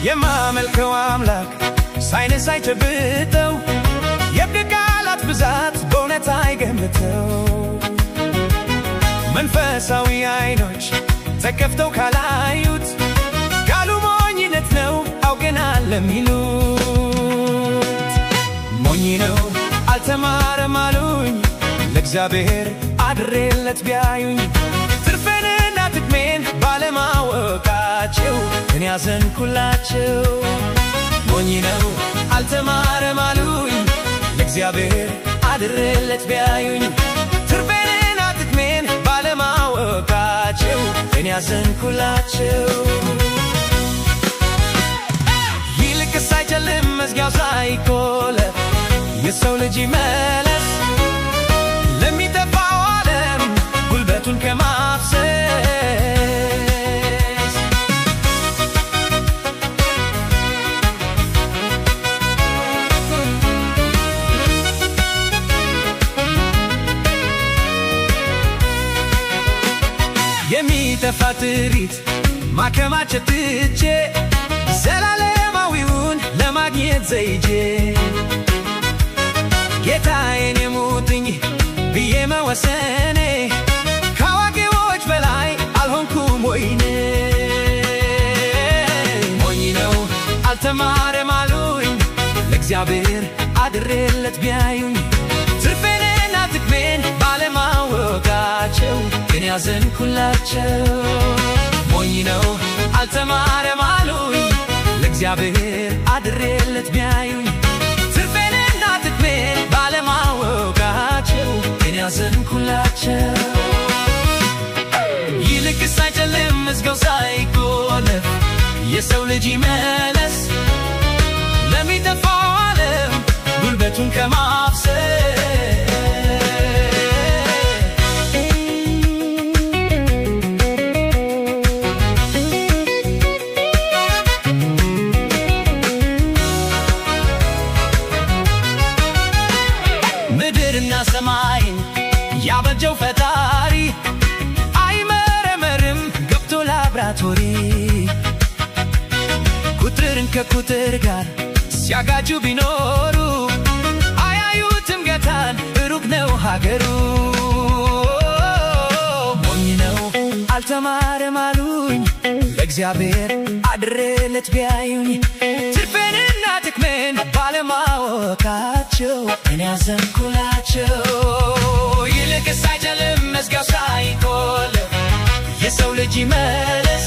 የማመልከው አምላክ ሳይነስ አይጨብጠው የቃላት ብዛት በእውነት አይገምተው መንፈሳዊ አይኖች ተከፍተው ካላዩት ቃሉ ሞኝነት ነው አውቀናል ለሚሉት ሞኝ ነው አልተማረም አሉኝ ለእግዚአብሔር አድሬለት ቢያዩኝ ትርፌንና ጥቅሜን ባለማወቃቸው እኔ አዘንኩላቸው ሞኝ ነው አልተማረም አሉኝ ለእግዚአብሔር አድሬለት ቢያዩኝ ትርፌንና ጥቅሜን ባለማወቃቸው እኔ አዘንኩላቸው ይልቅስ አይጨልም መዝጊያው ሳይቆለፍ የሰው ልጅ ይመለስ ለሚጠፋው ዓለም ጉልበቱን ከማፍሰስ የሚጠፋ ጥሪት ማከማቸት ትቼ ዘላለማዊውን ለማግኘት ዘይጄ ጌታዬን የሙጥኝ ብዬ መወሰኔ ከአዋቂዎች በላይ አልሆንኩም ወይኔ ሞኝ ነው አልተማረም አሉኝ ለእግዚአብሔር አድሬለት ቢያዩኝ ትርፌንና ጥቅሜን ባለማወቃቸው እኔ አዘንኩላቸው ሞኝ ነው አልተማረም አሉኝ ለእግዚአብሔር አድሬለት ቢያዩኝ ትርፌንና ጥቅሜን ባለማወቃቸው እኔ አዘንኩላቸው ይልቅስ አይጨልም መዝጊያው ሳይቆለፍ የሰው ልጅ ይመለስ ለሚጠፋው ዓለም ጉልበቱን ከማፍሰስ ምድርና ሰማይን ያበጀው ፈጣሪ አይመረመርም ገብቶ ላብራቶሪ ቁጥርን ከቁጥር ጋር ሲያጋጁ ቢኖሩ አያዩትም ጌታን ሩቅ ነው ሀገሩ ሞኝ ነው አልተማረም አሉኝ ለእግዚአብሔር አድሬለት ቢያዩኝ ትርፌንና ጥቅሜን ባለማወቃቸው እኔ አዘንኩላቸው ይልቅስ አይጨልም መዝጊያው ሳይቆለፍ የሰው ልጅ ይመለስ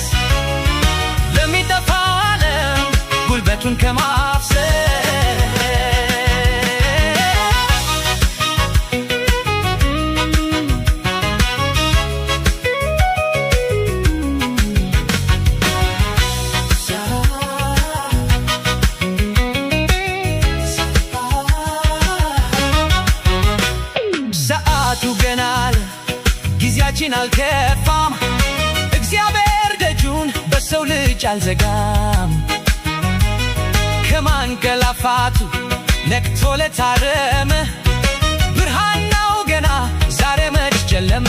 ለሚጠፋው ዓለም ጉልበቱን ከማፍሰስ ሰዓቱ ገና ጊዜያችን አልከፋም እግዚአብሔር ደጁን በሰው ልጅ አልዘጋም ከማንቀላፋቱ ነቅቶ ለታረመ ብርሃን ነው ገና ዛሬ መች ጨለመ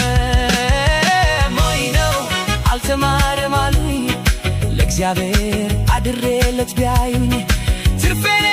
ሞኝ ነው አልተማረም አሉኝ ለእግዚአብሔር አድሬለት ቢያዩኝ ትርፌን